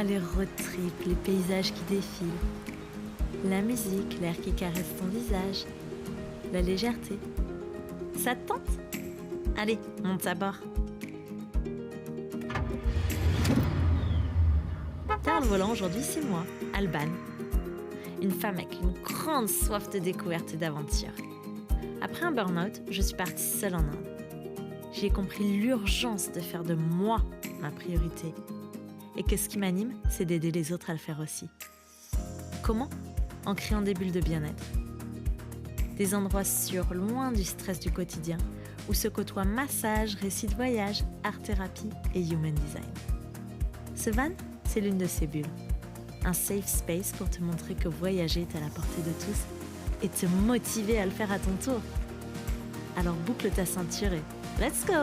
les road trips, les paysages qui défilent, la musique, l'air qui caresse ton visage, la légèreté. Ça te tente ? Allez, monte à bord. Derrière le volant aujourd'hui, c'est moi, Alban. Une femme avec une grande soif de découverte et d'aventure. Après un burn-out, je suis partie seule en Inde. J'ai compris l'urgence de faire de moi ma priorité. Et que ce qui m'anime, c'est d'aider les autres à le faire aussi. Comment ? En créant des bulles de bien-être. Des endroits sûrs, loin du stress du quotidien, où se côtoient massage, récits de voyage, art-thérapie et human design. Ce van, c'est l'une de ces bulles. Un safe space pour te montrer que voyager est à la portée de tous et te motiver à le faire à ton tour. Alors boucle ta ceinture et let's go!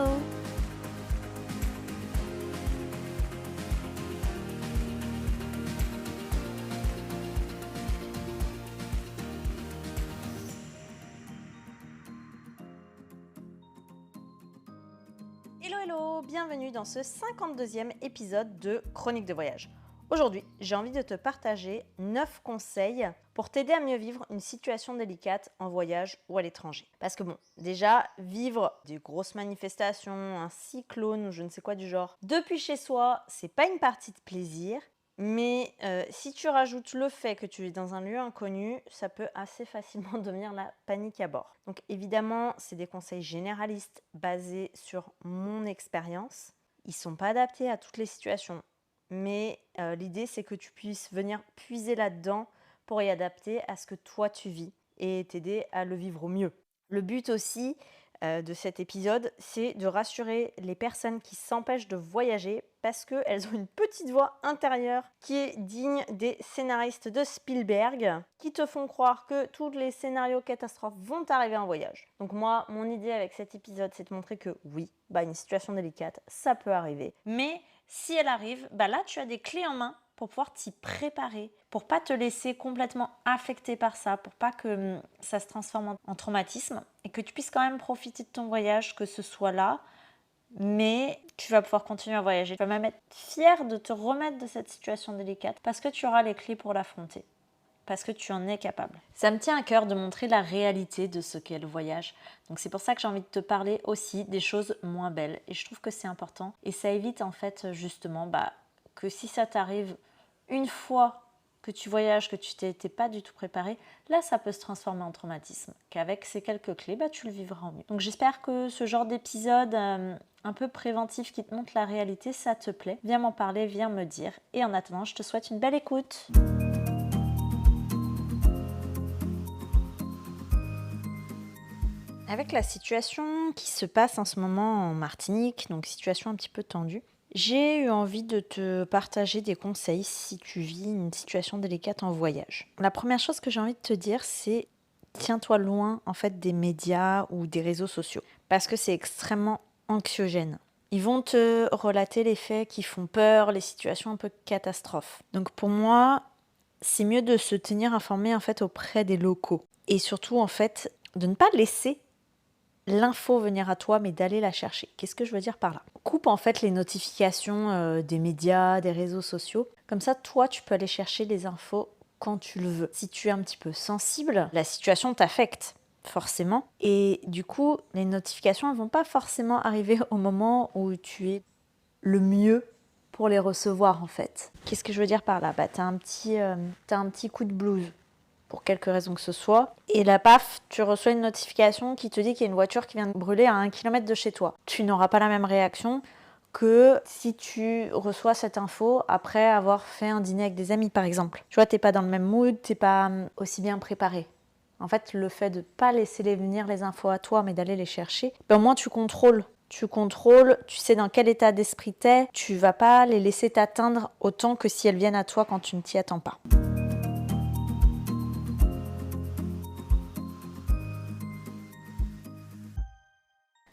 Hello, bienvenue dans ce 52e épisode de Chronique de voyage. Aujourd'hui, j'ai envie de te partager 9 conseils pour t'aider à mieux vivre une situation délicate en voyage ou à l'étranger. Parce que déjà, vivre des grosses manifestations, un cyclone ou je ne sais quoi du genre, depuis chez soi, c'est pas une partie de plaisir. Mais si tu rajoutes le fait que tu es dans un lieu inconnu, ça peut assez facilement devenir la panique à bord. Donc évidemment, c'est des conseils généralistes basés sur mon expérience. Ils ne sont pas adaptés à toutes les situations. Mais l'idée, c'est que tu puisses venir puiser là-dedans pour y adapter à ce que toi tu vis et t'aider à le vivre au mieux. Le but aussi de cet épisode, c'est de rassurer les personnes qui s'empêchent de voyager parce qu'elles ont une petite voix intérieure qui est digne des scénaristes de Spielberg qui te font croire que tous les scénarios catastrophes vont arriver en voyage. Donc moi, mon idée avec cet épisode, c'est de montrer que oui, une situation délicate, ça peut arriver. Mais si elle arrive, là, tu as des clés en main pour pouvoir t'y préparer, pour pas te laisser complètement affecter par ça, pour pas que ça se transforme en traumatisme et que tu puisses quand même profiter de ton voyage, que ce soit là, mais tu vas pouvoir continuer à voyager. Tu vas même être fier de te remettre de cette situation délicate parce que tu auras les clés pour l'affronter, parce que tu en es capable. Ça me tient à cœur de montrer la réalité de ce qu'est le voyage. Donc c'est pour ça que j'ai envie de te parler aussi des choses moins belles. Et je trouve que c'est important. Et ça évite en fait justement que si ça t'arrive une fois que tu voyages, que tu t'étais pas du tout préparé, là ça peut se transformer en traumatisme. Qu'avec ces quelques clés, tu le vivras au mieux. Donc j'espère que ce genre d'épisode un peu préventif qui te montre la réalité, ça te plaît. Viens m'en parler, viens me dire. Et en attendant, je te souhaite une belle écoute. Avec la situation qui se passe en ce moment en Martinique, donc situation un petit peu tendue, j'ai eu envie de te partager des conseils si tu vis une situation délicate en voyage. La première chose que j'ai envie de te dire, c'est tiens-toi loin en fait des médias ou des réseaux sociaux parce que c'est extrêmement anxiogène. Ils vont te relater les faits qui font peur, les situations un peu catastrophes. Donc pour moi, c'est mieux de se tenir informé en fait auprès des locaux et surtout en fait de ne pas laisser l'info venir à toi, mais d'aller la chercher. Qu'est-ce que je veux dire par là ? Coupe en fait les notifications des médias, des réseaux sociaux. Comme ça, toi, tu peux aller chercher les infos quand tu le veux. Si tu es un petit peu sensible, la situation t'affecte forcément. Et du coup, les notifications ne vont pas forcément arriver au moment où tu es le mieux pour les recevoir en fait. Qu'est-ce que je veux dire par là ? T'as un petit coup de blues pour quelque raison que ce soit. Et là, paf, tu reçois une notification qui te dit qu'il y a une voiture qui vient de brûler à 1 km de chez toi. Tu n'auras pas la même réaction que si tu reçois cette info après avoir fait un dîner avec des amis, par exemple. Tu vois, t'es pas dans le même mood, t'es pas aussi bien préparé. En fait, le fait de ne pas laisser venir les infos à toi, mais d'aller les chercher, au moins tu contrôles. Tu contrôles, tu sais dans quel état d'esprit t'es, tu vas pas les laisser t'atteindre autant que si elles viennent à toi quand tu ne t'y attends pas.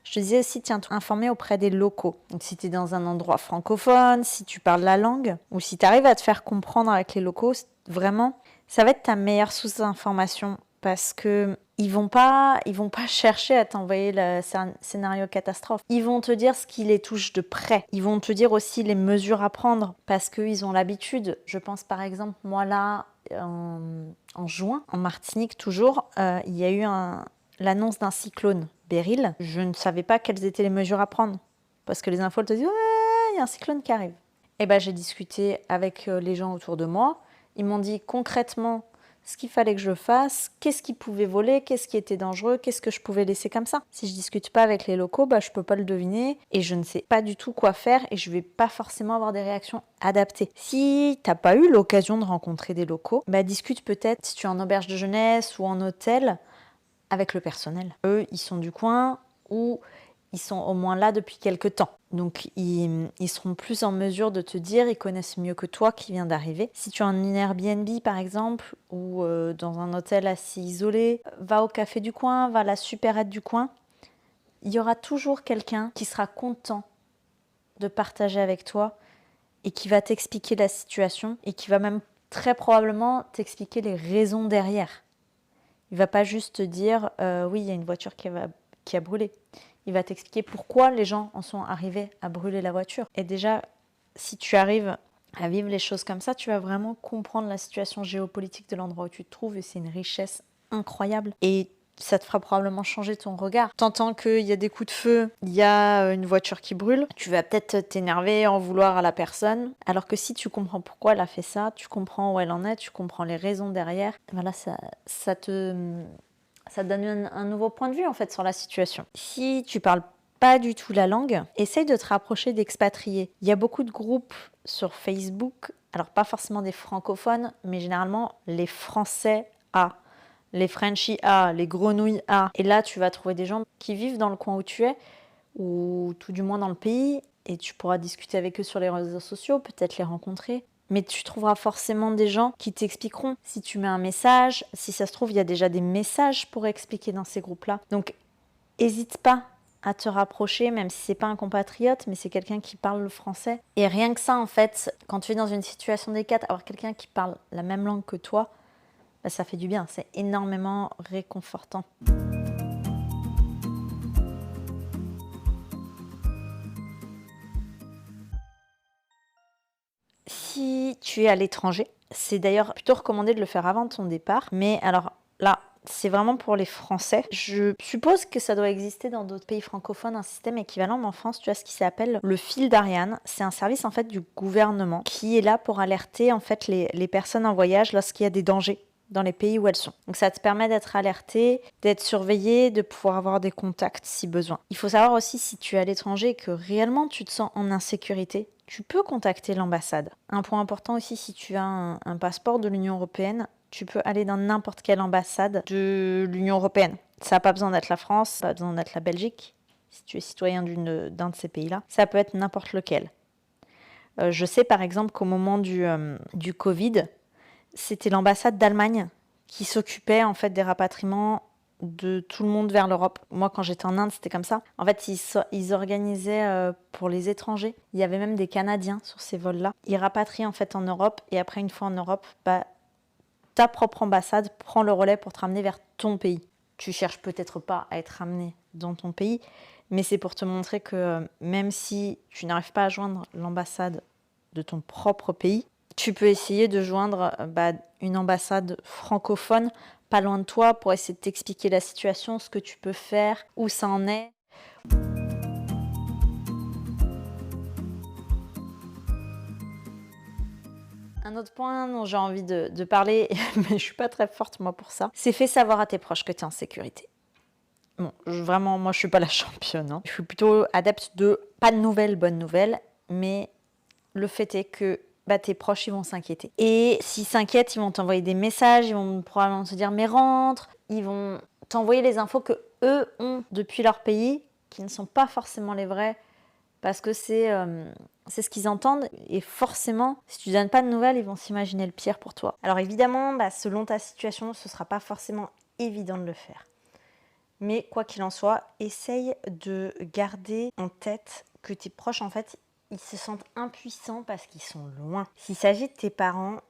Je te disais aussi, tiens-toi informé auprès des locaux. Donc si tu es dans un endroit francophone, si tu parles la langue, ou si tu arrives à te faire comprendre avec les locaux, vraiment, ça va être ta meilleure source d'information parce qu'ils ils vont pas chercher à t'envoyer le scénario catastrophe. Ils vont te dire ce qui les touche de près. Ils vont te dire aussi les mesures à prendre parce qu'ils ont l'habitude. Je pense par exemple, moi là, en juin, en Martinique toujours, il y a eu l'annonce d'un cyclone Beryl. Je ne savais pas quelles étaient les mesures à prendre parce que les infos te disent ouais, il y a un cyclone qui arrive. Et ben j'ai discuté avec les gens autour de moi. Ils m'ont dit concrètement ce qu'il fallait que je fasse, qu'est-ce qui pouvait voler, qu'est-ce qui était dangereux, qu'est-ce que je pouvais laisser comme ça. Si je discute pas avec les locaux, je peux pas le deviner et je ne sais pas du tout quoi faire et je vais pas forcément avoir des réactions adaptées. Si t'as pas eu l'occasion de rencontrer des locaux, discute peut-être si tu es en auberge de jeunesse ou en hôtel avec le personnel. Eux, ils sont du coin ou ils sont au moins là depuis quelques temps. Donc, ils seront plus en mesure de te dire, ils connaissent mieux que toi qui viens d'arriver. Si tu es en Airbnb, par exemple, ou dans un hôtel assez isolé, va au café du coin, va à la supérette du coin. Il y aura toujours quelqu'un qui sera content de partager avec toi et qui va t'expliquer la situation et qui va même très probablement t'expliquer les raisons derrière. Il ne va pas juste te dire, oui, il y a une voiture qui a brûlé. Il va t'expliquer pourquoi les gens en sont arrivés à brûler la voiture. Et déjà, si tu arrives à vivre les choses comme ça, tu vas vraiment comprendre la situation géopolitique de l'endroit où tu te trouves et c'est une richesse incroyable. Et ça te fera probablement changer ton regard. T'entends qu'il y a des coups de feu, il y a une voiture qui brûle, tu vas peut-être t'énerver, en vouloir à la personne. Alors que si tu comprends pourquoi elle a fait ça, tu comprends où elle en est, tu comprends les raisons derrière, voilà, ça te donne un nouveau point de vue en fait sur la situation. Si tu parles pas du tout la langue, essaye de te rapprocher d'expatriés. Il y a beaucoup de groupes sur Facebook, alors pas forcément des francophones, mais généralement les Français les Frenchies les Grenouilles Et là, tu vas trouver des gens qui vivent dans le coin où tu es, ou tout du moins dans le pays, et tu pourras discuter avec eux sur les réseaux sociaux, peut-être les rencontrer. Mais tu trouveras forcément des gens qui t'expliqueront. Si tu mets un message, si ça se trouve, il y a déjà des messages pour expliquer dans ces groupes-là. Donc, n'hésite pas à te rapprocher, même si c'est pas un compatriote, mais c'est quelqu'un qui parle le français. Et rien que ça, en fait, quand tu es dans une situation délicate, avoir quelqu'un qui parle la même langue que toi, ça fait du bien. C'est énormément réconfortant. Si tu es à l'étranger, c'est d'ailleurs plutôt recommandé de le faire avant ton départ. Mais alors là, c'est vraiment pour les Français. Je suppose que ça doit exister dans d'autres pays francophones, un système équivalent, mais en France, tu as ce qui s'appelle le fil d'Ariane. C'est un service en fait du gouvernement qui est là pour alerter en fait les personnes en voyage lorsqu'il y a des dangers dans les pays où elles sont. Donc ça te permet d'être alerté, d'être surveillé, de pouvoir avoir des contacts si besoin. Il faut savoir aussi si tu es à l'étranger et que réellement tu te sens en insécurité, tu peux contacter l'ambassade. Un point important aussi, si tu as un passeport de l'Union européenne, tu peux aller dans n'importe quelle ambassade de l'Union européenne. Ça n'a pas besoin d'être la France, ça n'a pas besoin d'être la Belgique, si tu es citoyen d'un de ces pays-là. Ça peut être n'importe lequel. Je sais par exemple qu'au moment du Covid, c'était l'ambassade d'Allemagne qui s'occupait en fait des rapatriements de tout le monde vers l'Europe. Moi, quand j'étais en Inde, c'était comme ça. En fait, ils organisaient pour les étrangers. Il y avait même des Canadiens sur ces vols-là. Ils rapatriaient en fait en Europe et après, une fois en Europe, ta propre ambassade prend le relais pour te ramener vers ton pays. Tu cherches peut-être pas à être ramené dans ton pays, mais c'est pour te montrer que même si tu n'arrives pas à joindre l'ambassade de ton propre pays, tu peux essayer de joindre une ambassade francophone pas loin de toi pour essayer de t'expliquer la situation, ce que tu peux faire, où ça en est. Un autre point dont j'ai envie de parler, mais je ne suis pas très forte moi pour ça, c'est fais savoir à tes proches que tu es en sécurité. Bon, vraiment, moi je ne suis pas la championne. Hein. Je suis plutôt adepte de pas de nouvelles, bonnes nouvelles, mais le fait est que tes proches, ils vont s'inquiéter. Et s'ils s'inquiètent, ils vont t'envoyer des messages, ils vont probablement te dire « mais rentre », ils vont t'envoyer les infos que eux ont depuis leur pays, qui ne sont pas forcément les vrais, parce que c'est ce qu'ils entendent. Et forcément, si tu ne donnes pas de nouvelles, ils vont s'imaginer le pire pour toi. Alors évidemment, selon ta situation, ce ne sera pas forcément évident de le faire. Mais quoi qu'il en soit, essaye de garder en tête que tes proches, en fait, ils se sentent impuissants parce qu'ils sont loin. S'il s'agit de tes parents,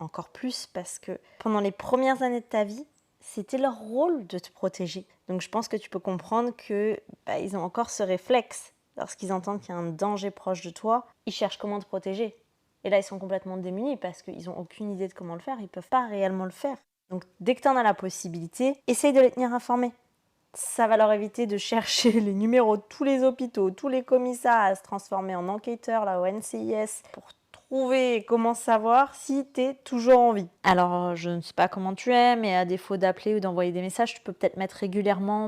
encore plus parce que pendant les premières années de ta vie, C'était leur rôle de te protéger. Donc je pense que tu peux comprendre que ils ont encore ce réflexe. Lorsqu'ils entendent qu'il y a un danger proche de toi, ils cherchent comment te protéger. Et là, ils sont complètement démunis parce qu'ils n'ont aucune idée de comment le faire. Ils ne peuvent pas réellement le faire. Donc dès que tu en as la possibilité, essaye de les tenir informés. Ça va leur éviter de chercher les numéros de tous les hôpitaux, tous les commissariats, à se transformer en enquêteurs là, au NCIS pour trouver comment savoir si tu es toujours en vie. Alors, je ne sais pas comment tu es, mais à défaut d'appeler ou d'envoyer des messages, tu peux peut-être mettre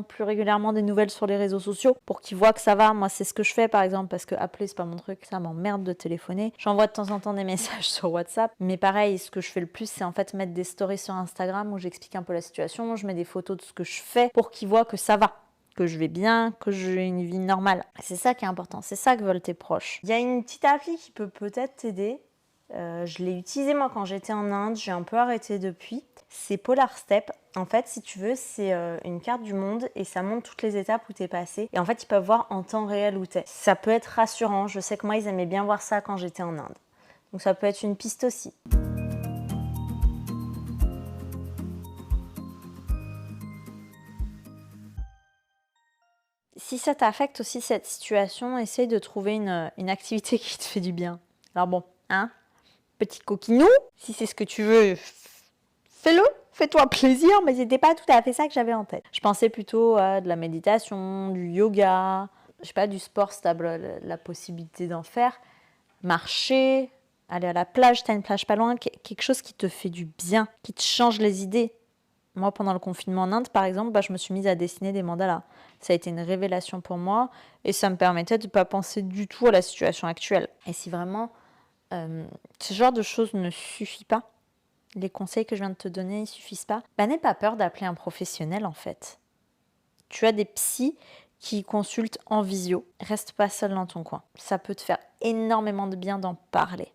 plus régulièrement des nouvelles sur les réseaux sociaux pour qu'ils voient que ça va. Moi, c'est ce que je fais par exemple, parce que appeler, c'est pas mon truc, ça m'emmerde de téléphoner. J'envoie de temps en temps des messages sur WhatsApp, mais pareil, ce que je fais le plus, c'est en fait mettre des stories sur Instagram où j'explique un peu la situation, je mets des photos de ce que je fais pour qu'ils voient que ça va, que je vais bien, que j'ai une vie normale. C'est ça qui est important, c'est ça que veulent tes proches. Il y a une petite appli qui peut peut-être t'aider. Je l'ai utilisée moi quand j'étais en Inde, j'ai un peu arrêté depuis. C'est Polar Step. En fait, si tu veux, c'est une carte du monde et ça montre toutes les étapes où tu es passé. Et en fait, ils peuvent voir en temps réel où tu es. Ça peut être rassurant. Je sais que moi, ils aimaient bien voir ça quand j'étais en Inde. Donc ça peut être une piste aussi. Si ça t'affecte aussi cette situation, essaye de trouver une activité qui te fait du bien. Alors bon, petit coquinou, si c'est ce que tu veux, fais-le, fais-toi plaisir, mais c'était pas tout à fait ça que j'avais en tête. Je pensais plutôt à de la méditation, du yoga, je sais pas, du sport si t'as la possibilité d'en faire, marcher, aller à la plage, t'as une plage pas loin, quelque chose qui te fait du bien, qui te change les idées. Moi, pendant le confinement en Inde, par exemple, je me suis mise à dessiner des mandalas. Ça a été une révélation pour moi et ça me permettait de ne pas penser du tout à la situation actuelle. Et si vraiment ce genre de choses ne suffit pas, les conseils que je viens de te donner ne suffisent pas, n'aie pas peur d'appeler un professionnel en fait. Tu as des psys qui consultent en visio. Reste pas seul dans ton coin. Ça peut te faire énormément de bien d'en parler.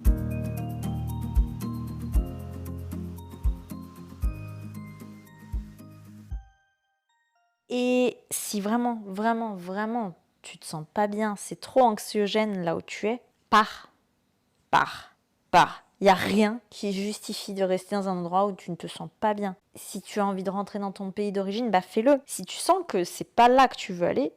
Et si vraiment, vraiment, vraiment, tu te sens pas bien, c'est trop anxiogène là où tu es, pars. Il n'y a rien qui justifie de rester dans un endroit où tu ne te sens pas bien. Si tu as envie de rentrer dans ton pays d'origine, fais-le. Si tu sens que c'est pas là que tu veux aller,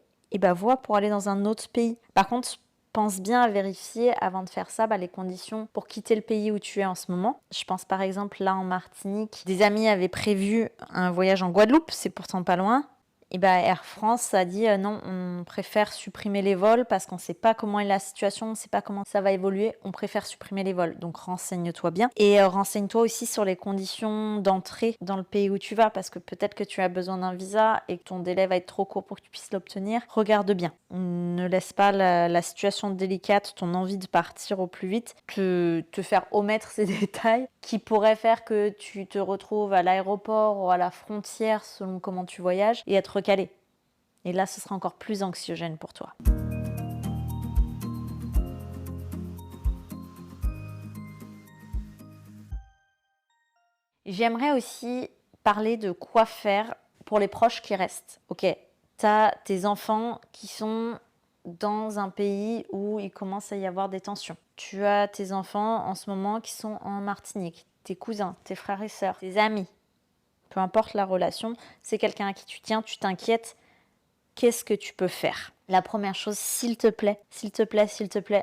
vois pour aller dans un autre pays. Par contre, pense bien à vérifier avant de faire ça les conditions pour quitter le pays où tu es en ce moment. Je pense par exemple là en Martinique, des amis avaient prévu un voyage en Guadeloupe, c'est pourtant pas loin. Air France a dit non, on préfère supprimer les vols parce qu'on ne sait pas comment est la situation, on ne sait pas comment ça va évoluer, on préfère supprimer les vols. Donc renseigne-toi bien et renseigne-toi aussi sur les conditions d'entrée dans le pays où tu vas parce que peut-être que tu as besoin d'un visa et que ton délai va être trop court pour que tu puisses l'obtenir. Regarde bien. Ne laisse pas la situation délicate, ton envie de partir au plus vite, te faire omettre ces détails qui pourraient faire que tu te retrouves à l'aéroport ou à la frontière selon comment tu voyages et être recalé. Et là, ce sera encore plus anxiogène pour toi. J'aimerais aussi parler de quoi faire pour les proches qui restent. Ok, tu as tes enfants qui sont dans un pays où il commence à y avoir des tensions. Tu as tes enfants en ce moment qui sont en Martinique, tes cousins, tes frères et sœurs, tes amis. Peu importe la relation, c'est quelqu'un à qui tu tiens, tu t'inquiètes. Qu'est-ce que tu peux faire ? La première chose, s'il te plaît,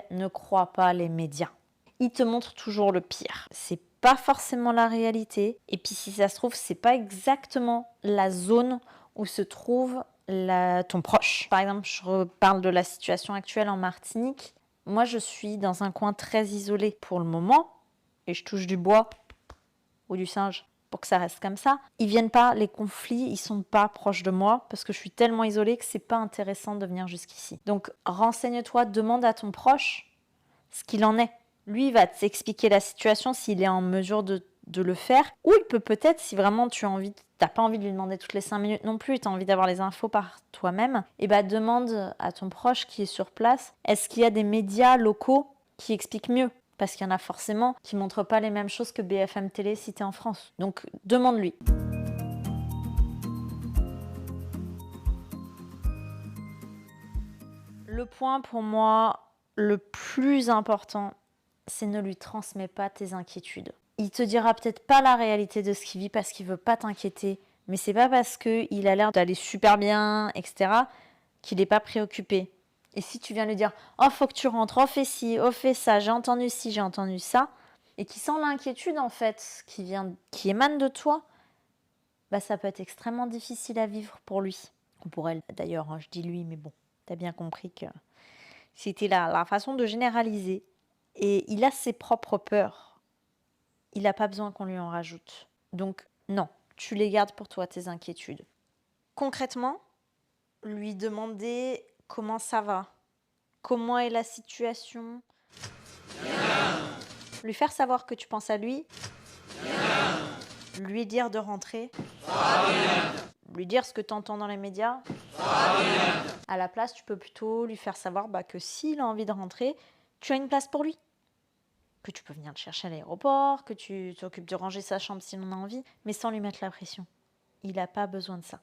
ne crois pas les médias. Ils te montrent toujours le pire. C'est pas forcément la réalité. Et puis si ça se trouve, c'est pas exactement la zone où se trouve ton proche. Par exemple, je reparle de la situation actuelle en Martinique. Moi, je suis dans un coin très isolé pour le moment. Et je touche du bois ou du singe pour que ça reste comme ça. Ils viennent pas, les conflits, ils sont pas proches de moi parce que je suis tellement isolée que c'est pas intéressant de venir jusqu'ici. Donc, renseigne-toi, demande à ton proche ce qu'il en est. Lui, il va t'expliquer la situation s'il est en mesure de le faire. Ou il peut peut-être, si vraiment t'as pas envie de lui demander toutes les 5 minutes non plus, tu as envie d'avoir les infos par toi-même, demande à ton proche qui est sur place, est-ce qu'il y a des médias locaux qui expliquent mieux ? Parce qu'il y en a forcément qui ne montrent pas les mêmes choses que BFM Télé si tu es en France. Donc, demande-lui. Le point pour moi le plus important, c'est ne lui transmets pas tes inquiétudes. Il te dira peut-être pas la réalité de ce qu'il vit parce qu'il veut pas t'inquiéter, Mais c'est pas parce qu'il a l'air d'aller super bien, etc., qu'il n'est pas préoccupé. Et si tu viens lui dire « Oh, faut que tu rentres, oh, fais ci, oh, fais ça, j'ai entendu ci, j'ai entendu ça », et qui sent l'inquiétude, en fait, qui émane de toi, bah, ça peut être extrêmement difficile à vivre pour lui. Ou pour elle, d'ailleurs, hein, je dis lui, mais bon, t'as bien compris que c'était la façon de généraliser. Et il a ses propres peurs. Il n'a pas besoin qu'on lui en rajoute. Donc, non, tu les gardes pour toi, tes inquiétudes. Concrètement, lui demander comment ça va, comment est la situation. Lui faire savoir que tu penses à lui. Lui dire de rentrer. Lui dire ce que tu entends dans les médias. À la place, tu peux plutôt lui faire savoir que s'il a envie de rentrer, tu as une place pour lui. Que tu peux venir le chercher à l'aéroport, que tu t'occupes de ranger sa chambre s'il en a envie, mais sans lui mettre la pression. Il n'a pas besoin de ça.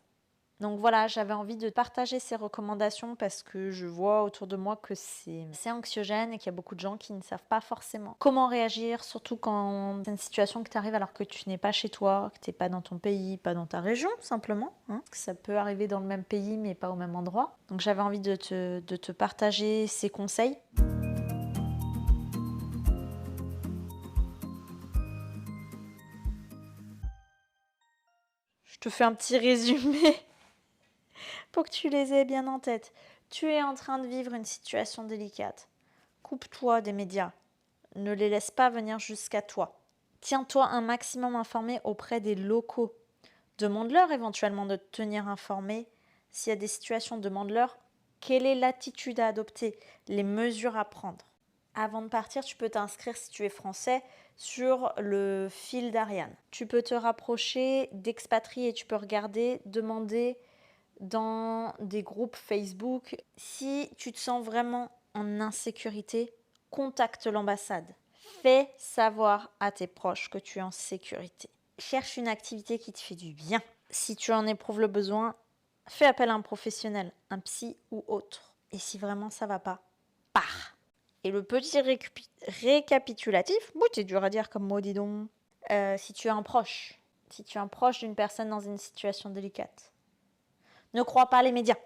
Donc voilà, j'avais envie de partager ces recommandations parce que je vois autour de moi que c'est anxiogène et qu'il y a beaucoup de gens qui ne savent pas forcément comment réagir, surtout quand c'est une situation qui t'arrive alors que tu n'es pas chez toi, que tu n'es pas dans ton pays, pas dans ta région simplement. Parce que ça peut arriver dans le même pays mais pas au même endroit. Donc j'avais envie de te partager ces conseils. Je te fais un petit résumé pour que tu les aies bien en tête. Tu es en train de vivre une situation délicate. Coupe-toi des médias. Ne les laisse pas venir jusqu'à toi. Tiens-toi un maximum informé auprès des locaux. Demande-leur éventuellement de te tenir informé. S'il y a des situations, demande-leur quelle est l'attitude à adopter, les mesures à prendre. Avant de partir, tu peux t'inscrire, si tu es français, sur le fil d'Ariane. Tu peux te rapprocher d'expatriés, tu peux regarder, demander dans des groupes Facebook. Si tu te sens vraiment en insécurité, contacte l'ambassade. Fais savoir à tes proches que tu es en sécurité. Cherche une activité qui te fait du bien. Si tu en éprouves le besoin, fais appel à un professionnel, un psy ou autre. Et si vraiment ça va pas, pars. Et le petit récapitulatif, c'est dur à dire comme mot, dis donc. Si tu es un proche d'une personne dans une situation délicate, ne crois pas les médias.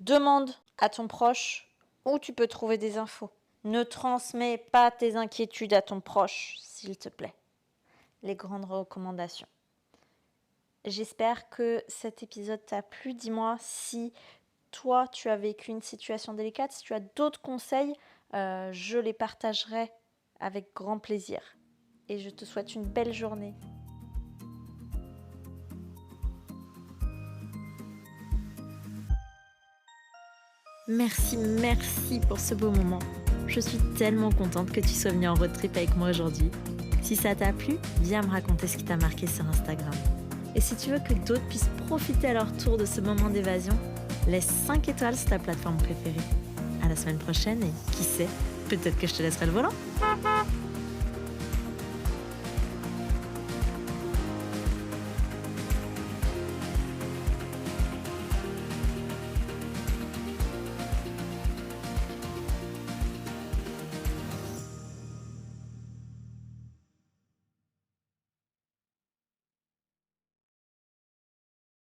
Demande à ton proche où tu peux trouver des infos. Ne transmets pas tes inquiétudes à ton proche, s'il te plaît. Les grandes recommandations. J'espère que cet épisode t'a plu. Dis-moi si toi, tu as vécu une situation délicate. Si tu as d'autres conseils, je les partagerai avec grand plaisir. Et je te souhaite une belle journée. Merci pour ce beau moment. Je suis tellement contente que tu sois venue en road trip avec moi aujourd'hui. Si ça t'a plu, viens me raconter ce qui t'a marqué sur Instagram. Et si tu veux que d'autres puissent profiter à leur tour de ce moment d'évasion, laisse 5 étoiles sur ta plateforme préférée. À la semaine prochaine et qui sait, peut-être que je te laisserai le volant.